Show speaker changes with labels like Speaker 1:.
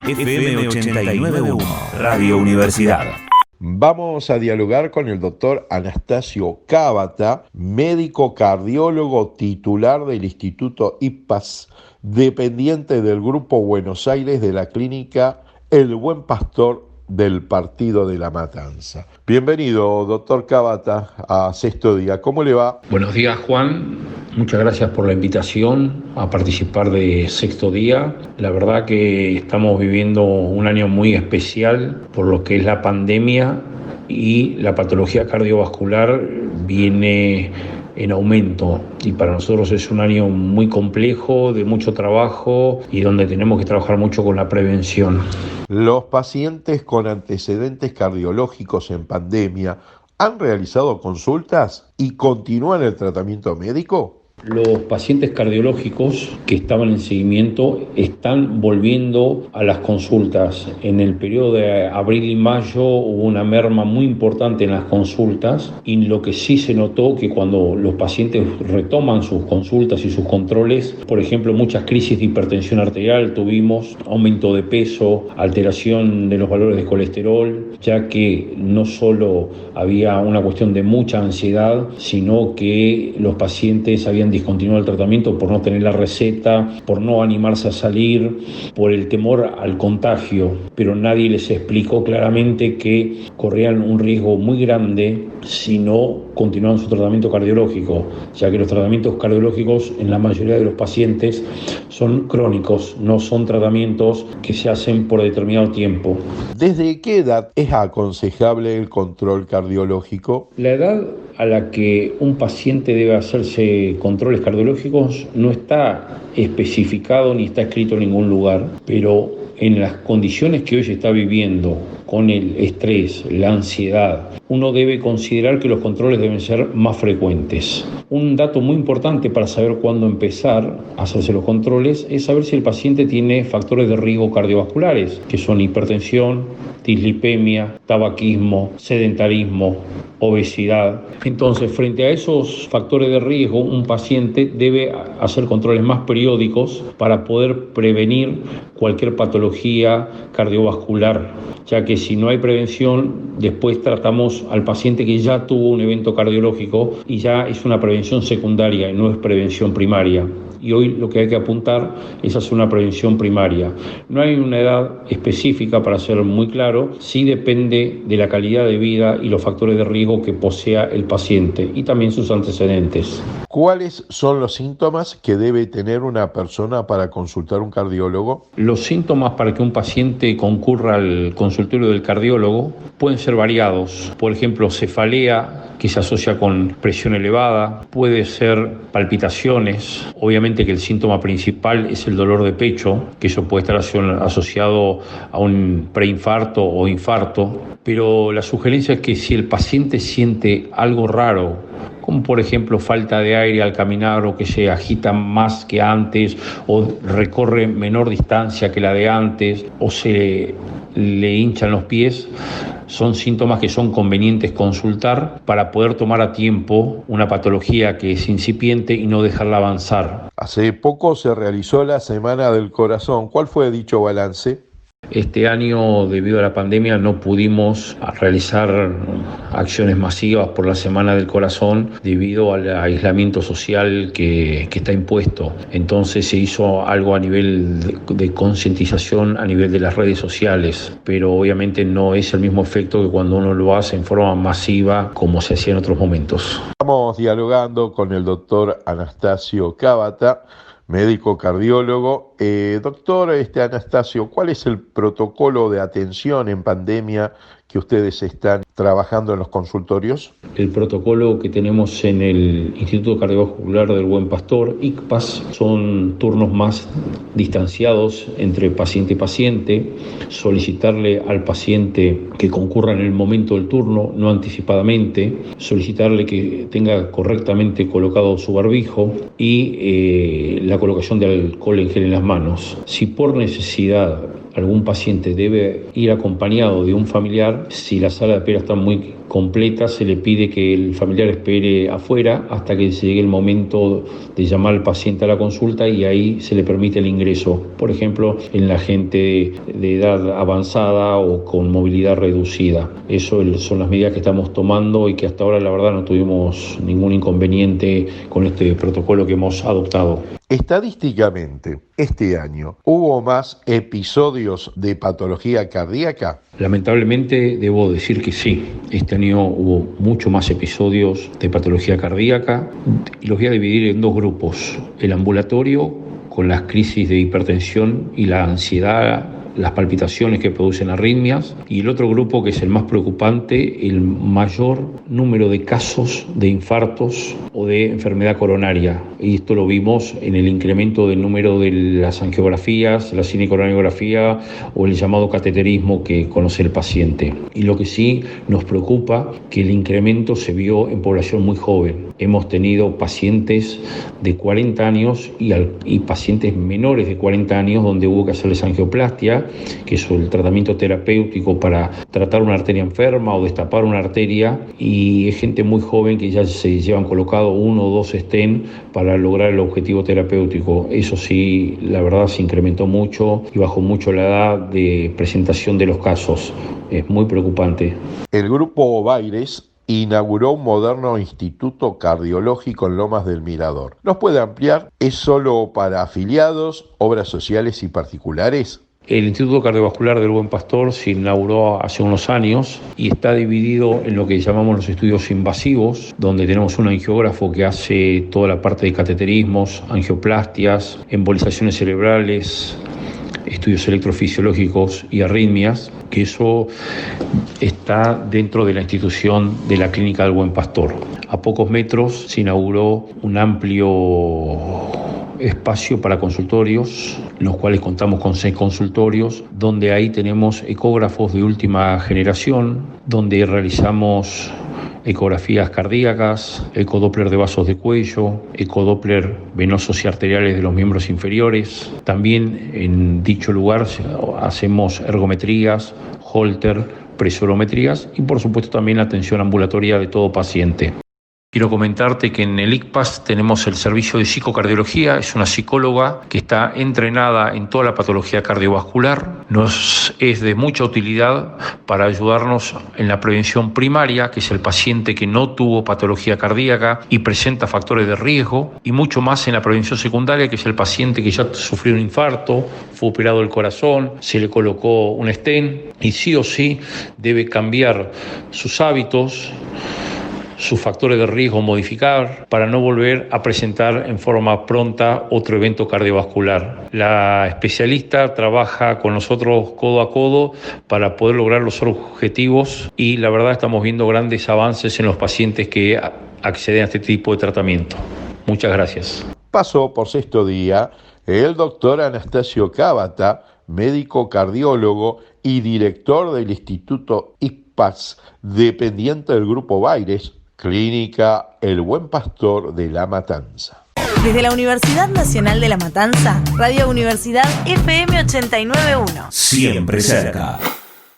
Speaker 1: FM 89.1, Radio Universidad.
Speaker 2: Vamos a dialogar con el doctor Anastasio Cábata, médico cardiólogo titular del Instituto IPAS, dependiente del Grupo Buenos Aires de la clínica El Buen Pastor del Partido de la Matanza. Bienvenido, doctor Cábata, a Sexto Día. ¿Cómo le va?
Speaker 3: Buenos días, Juan. Muchas gracias por la invitación a participar de Sexto Día. La verdad que estamos viviendo un año muy especial por lo que es la pandemia y la patología cardiovascular viene en aumento, y para nosotros es un año muy complejo, de mucho trabajo y donde tenemos que trabajar mucho con la prevención.
Speaker 2: Los pacientes con antecedentes cardiológicos en pandemia han realizado consultas y continúan el tratamiento médico.
Speaker 3: Los pacientes cardiológicos que estaban en seguimiento están volviendo a las consultas. En el periodo de abril y mayo hubo una merma muy importante en las consultas, y lo que sí se notó que cuando los pacientes retoman sus consultas y sus controles, por ejemplo, muchas crisis de hipertensión arterial tuvimos, aumento de peso, alteración de los valores de colesterol, ya que no solo había una cuestión de mucha ansiedad, sino que los pacientes habían discontinuado el tratamiento por no tener la receta, por no animarse a salir, por el temor al contagio, pero nadie les explicó claramente que corrían un riesgo muy grande si no continuaban su tratamiento cardiológico, ya que los tratamientos cardiológicos en la mayoría de los pacientes son crónicos, no son tratamientos que se hacen por determinado tiempo.
Speaker 2: ¿Desde qué edad es aconsejable el control cardiológico?
Speaker 3: La edad a la que un paciente debe hacerse controles cardiológicos no está especificado ni está escrito en ningún lugar, pero en las condiciones que hoy se está viviendo, con el estrés, la ansiedad, uno debe considerar que los controles deben ser más frecuentes. Un dato muy importante para saber cuándo empezar a hacerse los controles es saber si el paciente tiene factores de riesgo cardiovasculares, que son hipertensión, dislipemia, tabaquismo, sedentarismo, obesidad. Entonces, frente a esos factores de riesgo, un paciente debe hacer controles más periódicos para poder prevenir cualquier patología cardiovascular, ya que si no hay prevención, después tratamos al paciente que ya tuvo un evento cardiológico y ya es una prevención secundaria y no es prevención primaria. Y hoy lo que hay que apuntar es hacer una prevención primaria. No hay una edad específica, para ser muy claro, sí depende de la calidad de vida y los factores de riesgo que posea el paciente y también sus antecedentes.
Speaker 2: ¿Cuáles son los síntomas que debe tener una persona para consultar un cardiólogo?
Speaker 3: Los síntomas para que un paciente concurra al consultorio del cardiólogo pueden ser variados. Por ejemplo, cefalea, que se asocia con presión elevada, puede ser palpitaciones, obviamente que el síntoma principal es el dolor de pecho, que eso puede estar asociado a un preinfarto o infarto, pero la sugerencia es que si el paciente siente algo raro, como por ejemplo falta de aire al caminar, o que se agita más que antes, o recorre menor distancia que la de antes, o se le hinchan los pies, son síntomas que son convenientes consultar para poder tomar a tiempo una patología que es incipiente y no dejarla avanzar.
Speaker 2: Hace poco se realizó la Semana del Corazón. ¿Cuál fue dicho balance?
Speaker 3: Este año, debido a la pandemia, no pudimos realizar acciones masivas por la Semana del Corazón debido al aislamiento social que está impuesto. Entonces se hizo algo a nivel de concientización a nivel de las redes sociales, pero obviamente no es el mismo efecto que cuando uno lo hace en forma masiva como se hacía en otros momentos.
Speaker 2: Estamos dialogando con el doctor Anastasio Cábata, médico cardiólogo. Doctor Anastasio, ¿cuál es el protocolo de atención en pandemia que ustedes están trabajando en los consultorios?
Speaker 3: El protocolo que tenemos en el Instituto Cardiovascular del Buen Pastor, ICPAS, son turnos más distanciados entre paciente y paciente, solicitarle al paciente que concurra en el momento del turno, no anticipadamente, solicitarle que tenga correctamente colocado su barbijo y la colocación de alcohol en gel en las manos. Si por necesidad algún paciente debe ir acompañado de un familiar, si la sala de espera está muy completa, se le pide que el familiar espere afuera hasta que llegue el momento de llamar al paciente a la consulta y ahí se le permite el ingreso. Por ejemplo, en la gente de edad avanzada o con movilidad reducida. Eso son las medidas que estamos tomando y que hasta ahora la verdad no tuvimos ningún inconveniente con este protocolo que hemos adoptado.
Speaker 2: Estadísticamente, este año, ¿hubo más episodios de patología cardíaca?
Speaker 3: Lamentablemente debo decir que sí. Este año hubo mucho más episodios de patología cardíaca y los voy a dividir en dos grupos. El ambulatorio, con las crisis de hipertensión y la ansiedad, las palpitaciones que producen arritmias, y el otro grupo, que es el más preocupante, el mayor número de casos de infartos o de enfermedad coronaria. Y esto lo vimos en el incremento del número de las angiografías, la cinecoronariografía o el llamado cateterismo que conoce el paciente. Y lo que sí nos preocupa, que el incremento se vio en población muy joven. Hemos tenido pacientes de 40 años y pacientes menores de 40 años donde hubo que hacerles angioplastia, que es el tratamiento terapéutico para tratar una arteria enferma o destapar una arteria, y es gente muy joven que ya se llevan colocado 1 o 2 stents para lograr el objetivo terapéutico. Eso sí, la verdad se incrementó mucho y bajó mucho la edad de presentación de los casos. Es muy preocupante.
Speaker 2: El grupo Baires inauguró un moderno instituto cardiológico en Lomas del Mirador. ¿Nos puede ampliar? ¿Es solo para afiliados, obras sociales y particulares?
Speaker 3: El Instituto Cardiovascular del Buen Pastor se inauguró hace unos años y está dividido en lo que llamamos los estudios invasivos, donde tenemos un angiógrafo que hace toda la parte de cateterismos, angioplastias, embolizaciones cerebrales, estudios electrofisiológicos y arritmias, que eso está dentro de la institución de la Clínica del Buen Pastor. A pocos metros se inauguró un amplio espacio para consultorios, en los cuales contamos con 6 consultorios, donde ahí tenemos ecógrafos de última generación, donde realizamos ecografías cardíacas, ecodoppler de vasos de cuello, ecodoppler venosos y arteriales de los miembros inferiores. También en dicho lugar hacemos ergometrías, holter, presorometrías y por supuesto también atención ambulatoria de todo paciente. Quiero comentarte que en el ICPAS tenemos el servicio de psicocardiología, es una psicóloga que está entrenada en toda la patología cardiovascular. Nos es de mucha utilidad para ayudarnos en la prevención primaria, que es el paciente que no tuvo patología cardíaca y presenta factores de riesgo, y mucho más en la prevención secundaria, que es el paciente que ya sufrió un infarto, fue operado el corazón, se le colocó un stent y sí o sí debe cambiar sus hábitos, sus factores de riesgo modificar para no volver a presentar en forma pronta otro evento cardiovascular. La especialista trabaja con nosotros codo a codo para poder lograr los objetivos y la verdad estamos viendo grandes avances en los pacientes que acceden a este tipo de tratamiento. Muchas gracias.
Speaker 2: Pasó por 6º día el doctor Anastasio Cábata, médico cardiólogo y director del Instituto ICPAS, dependiente del Grupo Baires, Clínica El Buen Pastor de La Matanza.
Speaker 4: Desde la Universidad Nacional de La Matanza, Radio Universidad FM 89.1.
Speaker 1: Siempre cerca.